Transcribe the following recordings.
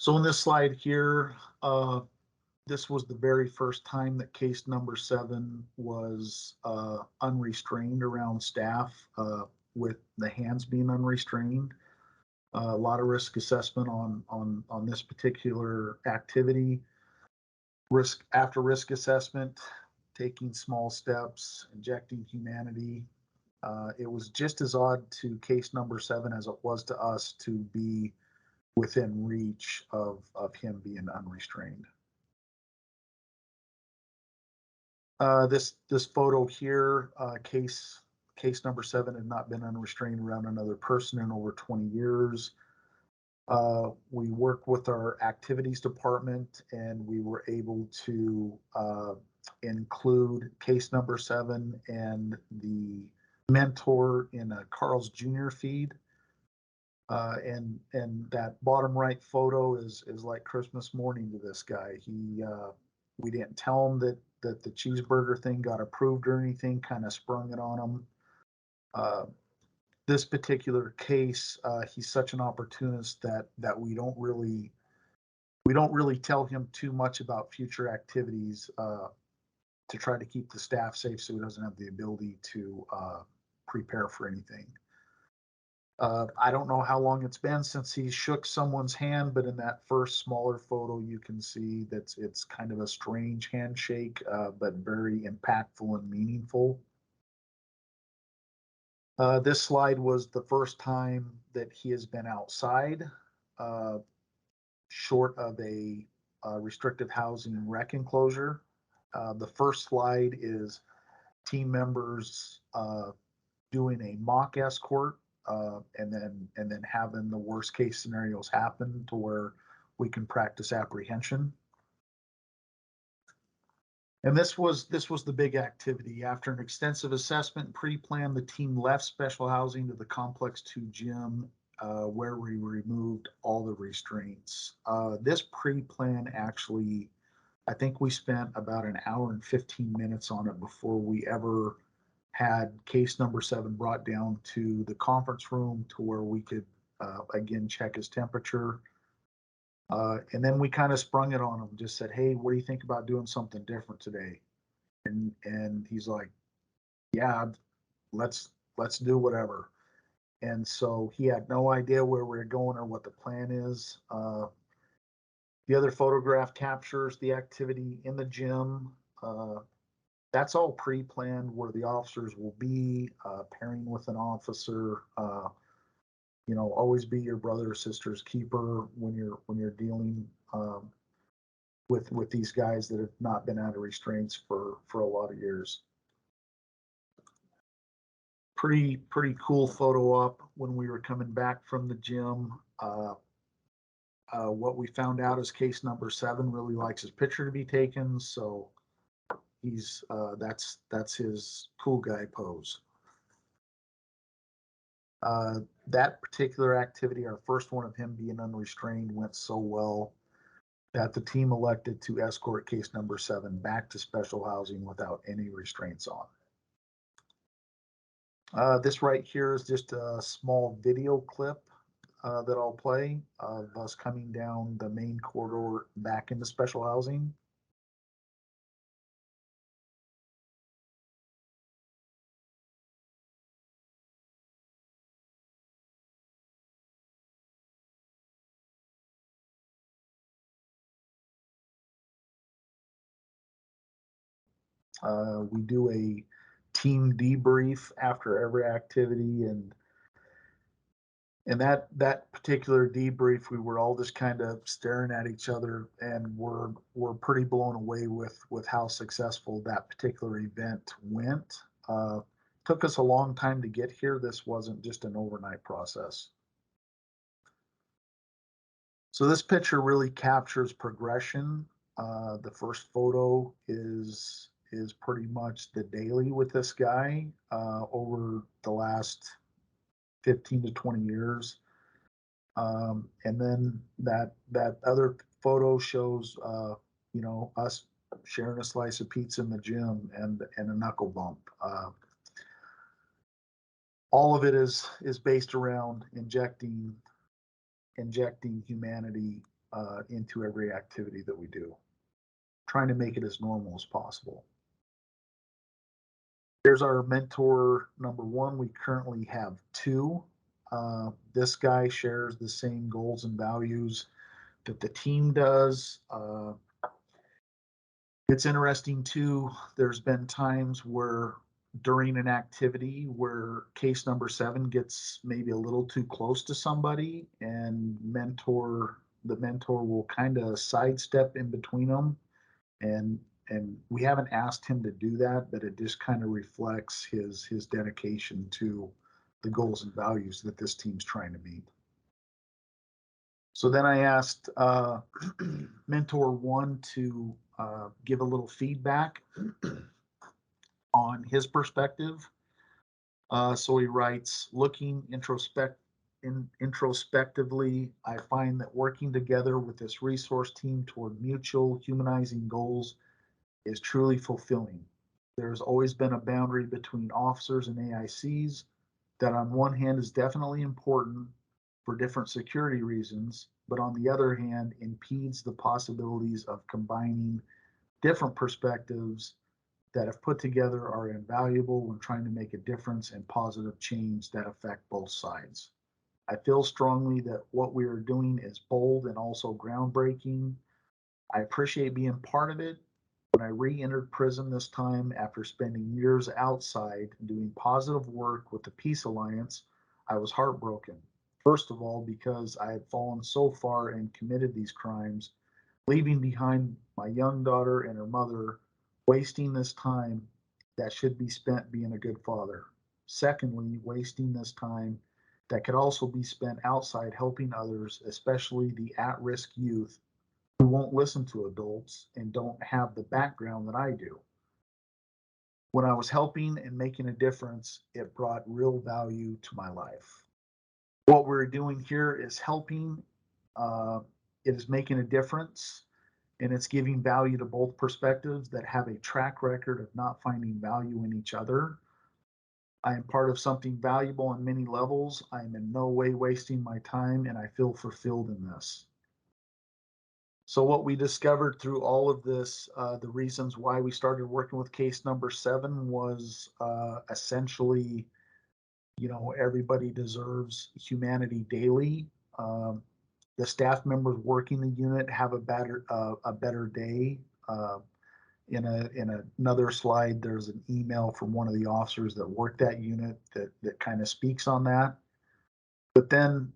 So in this slide here, this was the very first time that case number 7 was unrestrained around staff, with the hands being unrestrained. A lot of risk assessment on this particular activity. Risk after risk assessment, taking small steps, injecting humanity. It was just as odd to case number 7 as it was to us to be within reach of him being unrestrained. This photo here, case number 7 had not been unrestrained around another person in over 20 years. We worked with our activities department, and we were able to include case number 7 and the mentor in a Carl's Jr. feed. And that bottom right photo is like Christmas morning to this guy. We didn't tell him that the cheeseburger thing got approved or anything, kind of sprung it on him. This particular case, he's such an opportunist that we don't really tell him too much about future activities to try to keep the staff safe, so he doesn't have the ability to prepare for anything. I don't know how long it's been since he shook someone's hand, but in that first smaller photo, you can see that it's kind of a strange handshake, but very impactful and meaningful. This slide was the first time that he has been outside, short of a restrictive housing rec enclosure. The first slide is team members doing a mock escort, and then having the worst case scenarios happen to where we can practice apprehension. And this was the big activity. After an extensive assessment and pre-plan, the team left special housing to the Complex 2 gym, where we removed all the restraints. This pre-plan actually, I think we spent about an hour and 15 minutes on it before we ever had case number 7 brought down to the conference room to where we could again check his temperature. And then we kind of sprung it on him, just said, "Hey, what do you think about doing something different today?" And he's like, "Yeah, let's do whatever." And so he had no idea where we're going or what the plan is. The other photograph captures the activity in the gym. That's all pre-planned, where the officers will be, pairing with an officer. Always be your brother or sister's keeper when you're dealing with these guys that have not been out of restraints for a lot of years. Pretty cool photo op when we were coming back from the gym. What we found out is case number 7 really likes his picture to be taken, so he's that's his cool guy pose. That particular activity, our first one of him being unrestrained, went so well that the team elected to escort case number 7 back to special housing without any restraints on. This right here is just a small video clip that I'll play of us coming down the main corridor back into special housing. We do a team debrief after every activity, and that particular debrief, we were all just kind of staring at each other, and we're pretty blown away with how successful that particular event went. Took us a long time to get here. This wasn't just an overnight process. So this picture really captures progression. The first photo is pretty much the daily with this guy over the last 15 to 20 years. And then that other photo shows, us sharing a slice of pizza in the gym and a knuckle bump. All of it is based around injecting humanity into every activity that we do, trying to make it as normal as possible. Here's our mentor number one. We currently have two. This guy shares the same goals and values that the team does. It's interesting too, there's been times where during an activity where case number 7 gets maybe a little too close to somebody, and the mentor will kind of sidestep in between them, and we haven't asked him to do that, but it just kind of reflects his dedication to the goals and values that this team's trying to meet. So then I asked mentor 1 to give a little feedback on his perspective. So he writes, looking introspectively, I find that working together with this resource team toward mutual humanizing goals is truly fulfilling. There's always been a boundary between officers and AICs that on one hand is definitely important for different security reasons, but on the other hand impedes the possibilities of combining different perspectives that, if put together, are invaluable when trying to make a difference and positive change that affect both sides. I feel strongly that what we are doing is bold and also groundbreaking. I appreciate being part of it. When I re-entered prison this time after spending years outside doing positive work with the Peace Alliance, I was heartbroken. First of all, because I had fallen so far and committed these crimes, leaving behind my young daughter and her mother, wasting this time that should be spent being a good father. Secondly, wasting this time that could also be spent outside helping others, especially the at-risk youth who won't listen to adults and don't have the background that I do. When I was helping and making a difference, it brought real value to my life. What we're doing here is helping, it is making a difference, and it's giving value to both perspectives that have a track record of not finding value in each other. I am part of something valuable on many levels. I am in no way wasting my time, and I feel fulfilled in this. So what we discovered through all of this, the reasons why we started working with case number 7 was essentially, everybody deserves humanity daily. The staff members working the unit have a better day. In another slide, there's an email from one of the officers that worked that unit that kind of speaks on that. But then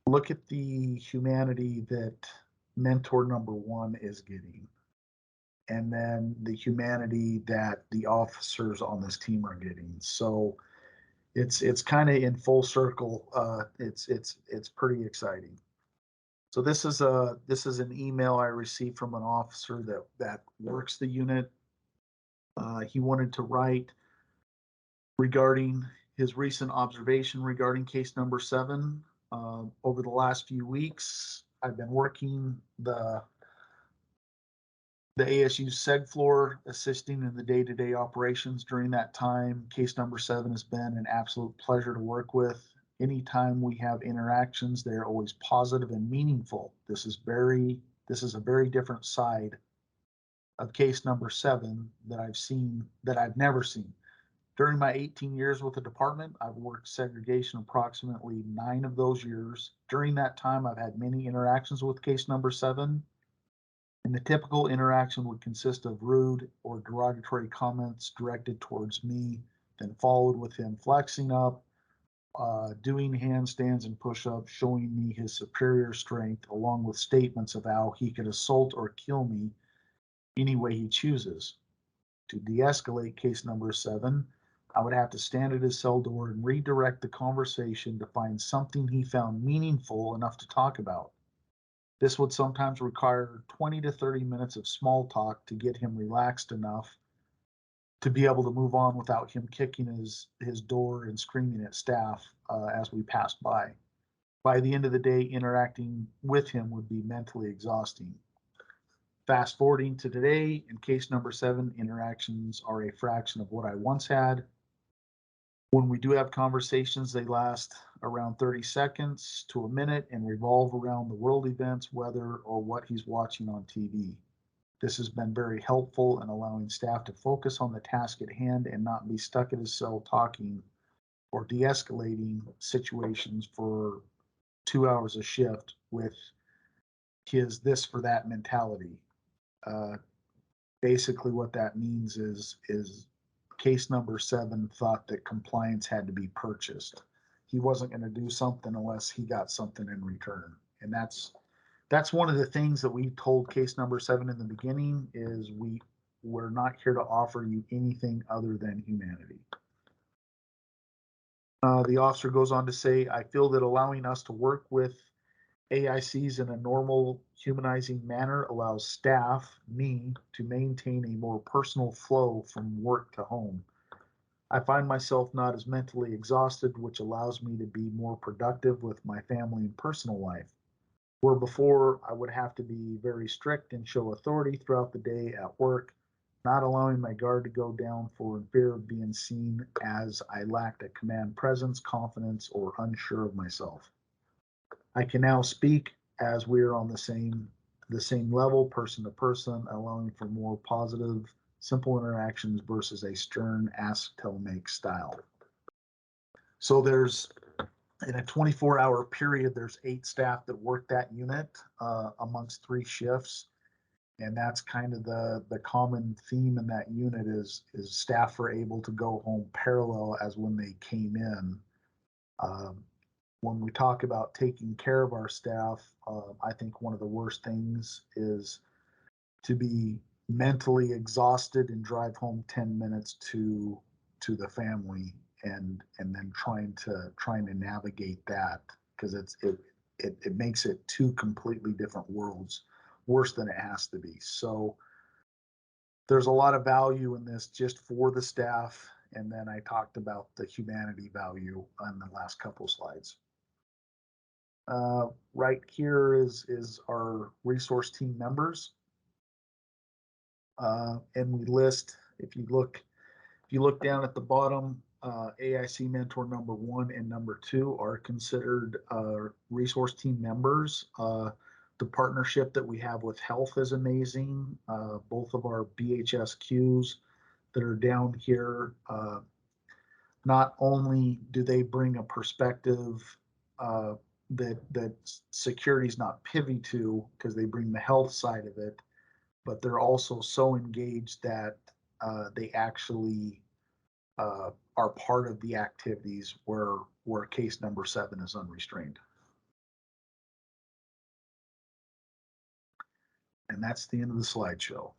look at the humanity that mentor number 1 is getting, and then the humanity that the officers on this team are getting. So it's kind of in full circle. It's pretty exciting. So this is an email I received from an officer that works the unit. He wanted to write regarding his recent observation regarding case number 7. Over the last few weeks, I've been working the ASU SEG floor, assisting in the day-to-day operations. During that time, case number 7 has been an absolute pleasure to work with. Anytime we have interactions, they're always positive and meaningful. This is a very different side of case number 7 that I've never seen. During my 18 years with the department, I've worked segregation approximately 9 of those years. During that time, I've had many interactions with case number 7, and the typical interaction would consist of rude or derogatory comments directed towards me, then followed with him flexing up, doing handstands and push-ups, showing me his superior strength, along with statements of how he could assault or kill me any way he chooses. To de-escalate case number 7, I would have to stand at his cell door and redirect the conversation to find something he found meaningful enough to talk about. This would sometimes require 20 to 30 minutes of small talk to get him relaxed enough to be able to move on without him kicking his door and screaming at staff as we passed by. By the end of the day, interacting with him would be mentally exhausting. Fast forwarding to today, in case number 7, interactions are a fraction of what I once had. When we do have conversations, they last around 30 seconds to a minute and revolve around the world events, weather, or what he's watching on TV. This has been very helpful in allowing staff to focus on the task at hand and not be stuck at his cell talking or de-escalating situations for 2 hours a shift with his this for that mentality. Uh, Basically what that means is case number 7 thought that compliance had to be purchased. He wasn't going to do something unless he got something in return. And that's one of the things that we told case number 7 in the beginning is we're not here to offer you anything other than humanity. The officer goes on to say, I feel that allowing us to work with AICs in a normal, humanizing manner allows staff, me, to maintain a more personal flow from work to home. I find myself not as mentally exhausted, which allows me to be more productive with my family and personal life. Where before I would have to be very strict and show authority throughout the day at work, not allowing my guard to go down for fear of being seen as I lacked a command presence, confidence, or unsure of myself. I can now speak as we are on the same level, person to person, allowing for more positive, simple interactions versus a stern ask, tell, make style. So there's in a 24-hour period, there's 8 staff that work that unit amongst 3 shifts. And that's kind of the common theme in that unit is staff are able to go home parallel as when they came in. When we talk about taking care of our staff, I think one of the worst things is to be mentally exhausted and drive home 10 minutes to the family and then trying to navigate that because it makes it 2 completely different worlds, worse than it has to be. So there's a lot of value in this just for the staff. And then I talked about the humanity value on the last couple slides. Right here is our resource team members. And we list, if you look down at the bottom, AIC mentor number 1 and number 2 are considered resource team members. The partnership that we have with health is amazing. Both of our BHSQs that are down here, not only do they bring a perspective that security is not privy to because they bring the health side of it, but they're also so engaged that they actually are part of the activities where case number 7 is unrestrained. And that's the end of the slideshow.